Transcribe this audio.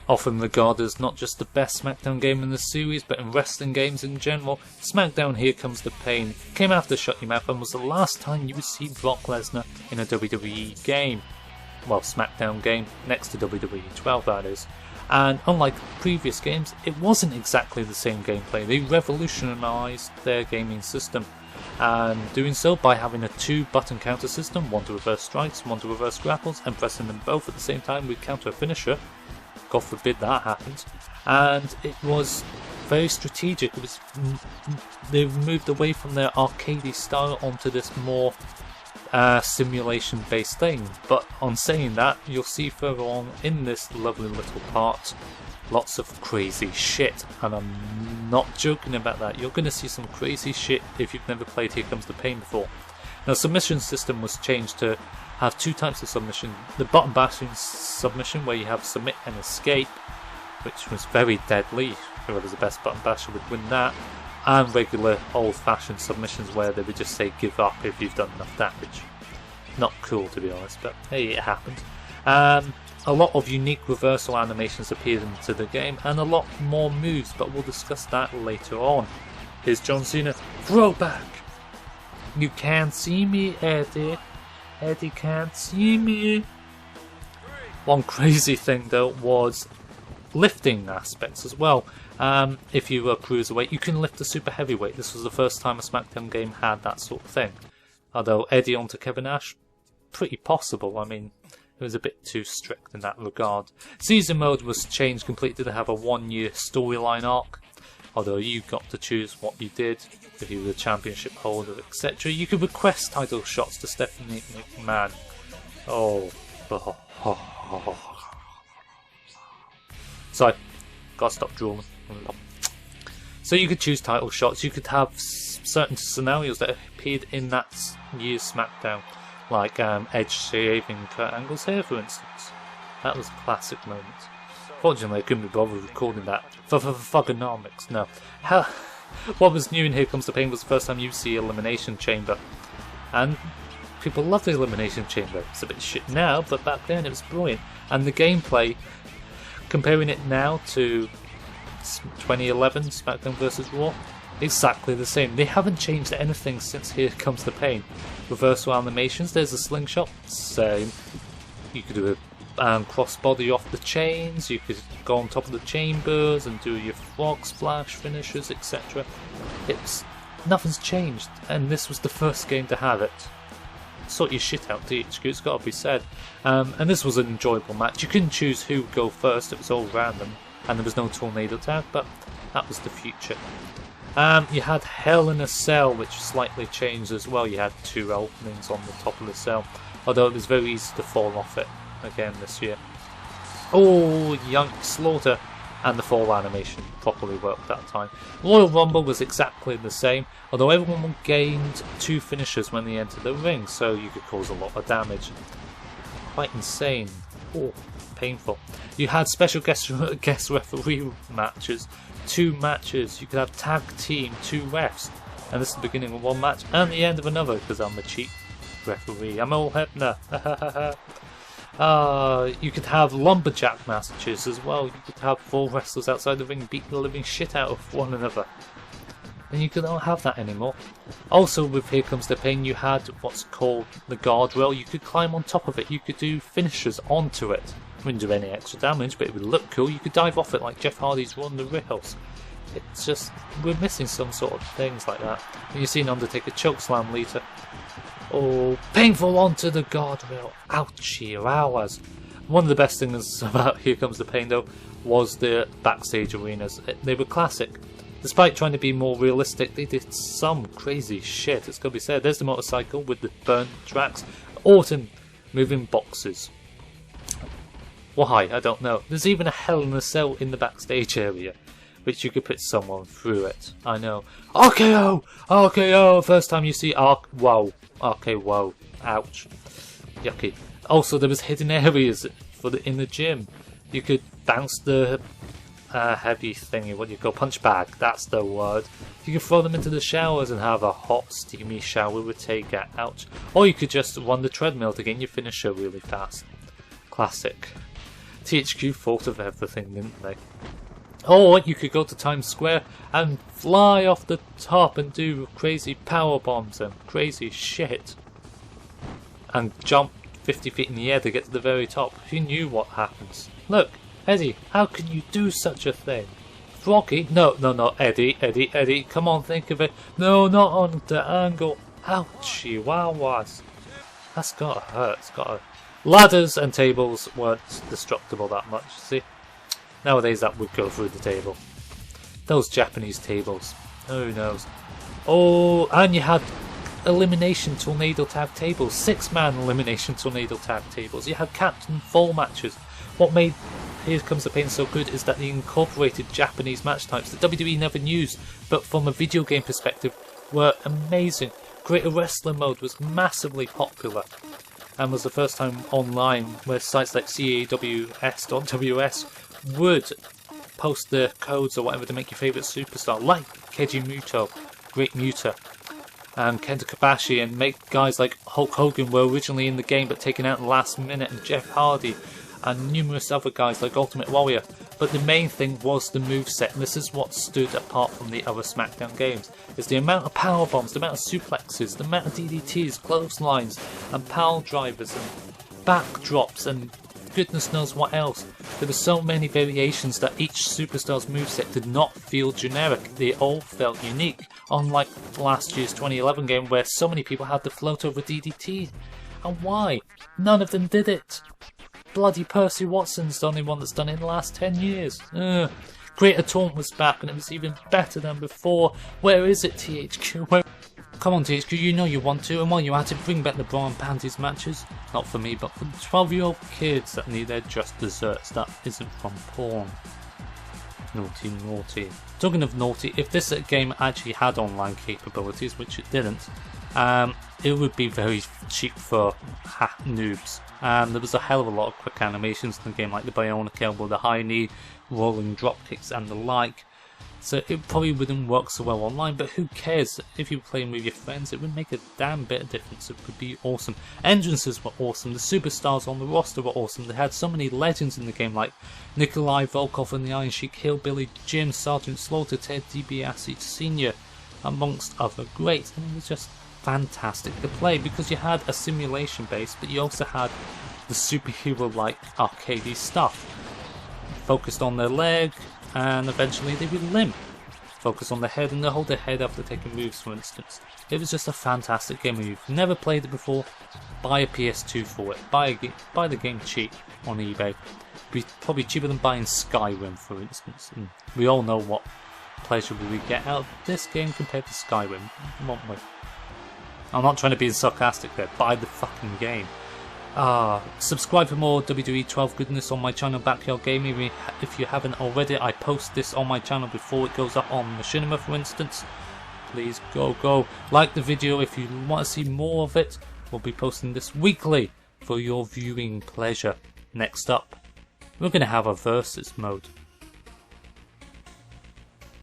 Often regarded as not just the best SmackDown game in the series, but in wrestling games in general, SmackDown Here Comes the Pain came after Shut Your Mouth and was the last time you would see Brock Lesnar in a WWE game. Well, SmackDown game, next to WWE 12 that is. And unlike previous games, it wasn't exactly the same gameplay. They revolutionised their gaming system, and doing so by having a 2-button counter system, one to reverse strikes, one to reverse grapples, and pressing them both at the same time with counter a finisher. God forbid that happens. And it was very strategic. It was, they moved away from their arcadey style onto this more simulation based thing. But on saying that, you'll see further on in this lovely little part lots of crazy shit, and I'm not joking about that. You're going to see some crazy shit if you've never played Here Comes the Pain before. Now, submission system was changed to have 2 types of submission. The button bashing submission, where you have submit and escape, which was very deadly. Whoever's the best button basher would win that. And regular old-fashioned submissions, where they would just say give up if you've done enough damage. Not cool, to be honest, but hey, it happened. A lot of unique reversal animations appeared into the game, and a lot more moves, but we'll discuss that later on. Here's John Cena, throwback! You can't see me, Eddie. Eddie can't see me. One crazy thing though was lifting aspects as well. If you were a cruiserweight, you can lift a super heavyweight. This was the first time a SmackDown game had that sort of thing. Although Eddie onto Kevin Nash, pretty possible. I mean, it was a bit too strict in that regard. Season mode was changed completely to have a 1-year storyline arc. Although you got to choose what you did, if you were the championship holder, etc. You could request title shots to Stephanie McMahon. Sorry, gotta stop drooling. So you could choose title shots. You could have certain scenarios that appeared in that year's SmackDown, like Edge shaving Kurt Angle's hair, for instance. That was a classic moment. Fortunately, I couldn't be bothered recording that for thugonomics. No. What was new in Here Comes the Pain was the first time you see Elimination Chamber, and people love the Elimination Chamber. It's a bit shit now, but back then it was brilliant. And the gameplay, comparing it now to 2011 SmackDown vs Raw, exactly the same. They haven't changed anything since Here Comes the Pain. Reversal animations, there's a slingshot, same. You could do a crossbody off the chains, you could go on top of the chambers and do your frog splash finishes, etc. Nothing's changed, and this was the first game to have it. Sort your shit out, THQ, it's got to be said. And this was an enjoyable match. You couldn't choose who would go first, it was all random, and there was no tornado tag, but that was the future. You had Hell in a Cell, which slightly changed as well. You had 2 openings on the top of the cell, although it was very easy to fall off it again this year. Oh, Young Slaughter, and the fall animation properly worked that time. Royal Rumble was exactly the same, although everyone gained 2 finishers when they entered the ring, so you could cause a lot of damage. Quite insane. Oh, painful. You had special guest referee matches, 2 matches. You could have tag team, 2 refs, and this is the beginning of one match and the end of another, because I'm a cheap referee. I'm Earl Hebner. You could have lumberjack matches as well. You could have 4 wrestlers outside the ring beat the living shit out of one another. And you could not have that anymore. Also, with Here Comes the Pain, you had what's called the guardrail. You could climb on top of it. You could do finishers onto it. Wouldn't do any extra damage, but it would look cool. You could dive off it like Jeff Hardy's Run the Rails. It's just, we're missing some sort of things like that. And you've seen Undertaker chokeslam later. Oh, painful onto the guardrail. Ouchie, hours. One of the best things about Here Comes the Pain, though, was the backstage arenas. They were classic. Despite trying to be more realistic, they did some crazy shit, it's got to be said. There's the motorcycle with the burnt tracks. Orton moving boxes. Why? I don't know. There's even a Hell in a Cell in the backstage area, which you could put someone through it. I know. RKO! RKO! First time you see wow. RKO. Ouch. Yucky. Also, there was hidden areas in the gym. You could bounce the heavy thingy, what do you call, punch bag, that's the word. You could throw them into the showers and have a hot, steamy shower with Taker. Ouch. Or you could just run the treadmill to get your finisher really fast. Classic. THQ thought of everything, didn't they? Or you could go to Times Square and fly off the top and do crazy power bombs and crazy shit. And jump 50 feet in the air to get to the very top. Who knew what happens? Look, Eddie, how can you do such a thing? Froggy? No, Eddie, come on, think of it. No, not on the angle. Ouchie, wow-was. That's gotta hurt, it's gotta... Ladders and tables weren't destructible that much, see? Nowadays that would go through the table. Those Japanese tables, who knows? Oh, and you had elimination tornado tag tables, 6-man elimination tornado tag tables. You had captain fall matches. What made Here Comes the Pain so good is that they incorporated Japanese match types that WWE never used, but from a video game perspective were amazing. Greater Wrestler mode was massively popular and was the first time online where sites like caws.ws would post the codes or whatever to make your favourite superstar, like Keiji Muto, Great Muta, and Kenta Kobashi, and make guys like Hulk Hogan were originally in the game but taken out in the last minute, and Jeff Hardy, and numerous other guys like Ultimate Warrior. But the main thing was the moveset, and this is what stood apart from the other SmackDown games, is the amount of power bombs, the amount of suplexes, the amount of DDTs, clotheslines, and power drivers, and backdrops, and goodness knows what else. There were so many variations that each superstar's moveset did not feel generic, they all felt unique, unlike last year's 2011 game where so many people had to float over DDT. And why? None of them did it. Bloody Percy Watson's the only one that's done it in the last 10 years. Greater Taunt was back and it was even better than before. Where is it, THQ? Come on, THQ, you know you want to, and while you're at it, bring back the bra and panties matches. Not for me, but for the 12-year-old kids that need their just desserts that isn't from porn. Naughty, naughty. Talking of naughty, if this game actually had online capabilities, which it didn't, it would be very cheap for noobs. There was a hell of a lot of quick animations in the game, like the Bionic Elbow, the high knee, rolling drop kicks and the like. So it probably wouldn't work so well online, but who cares? If you were playing with your friends, it would make a damn bit of difference. It would be awesome. Entrances were awesome. The superstars on the roster were awesome. They had so many legends in the game, like Nikolai Volkov and the Iron Sheik, Hillbilly Jim, Sergeant Slaughter, Ted DiBiase Sr., amongst other greats. And it was just fantastic to play because you had a simulation base, but you also had the superhero-like arcadey stuff. Focused on their leg, and eventually they would limp. Focus on the head and they hold their head after taking moves, for instance. It was just a fantastic game. If you've never played it before, buy a PS2 for it. Buy the game cheap on eBay. Be probably cheaper than buying Skyrim, for instance. And we all know what pleasure we get out of this game compared to Skyrim, won't we? I'm not trying to be sarcastic there. Buy the fucking game. Subscribe for more WWE 12 goodness on my channel Backyard Gaming. If you haven't already, I post this on my channel before it goes up on Machinima, for instance. Please go like the video if you want to see more of it. We'll be posting this weekly for your viewing pleasure. Next up, we're going to have a versus mode.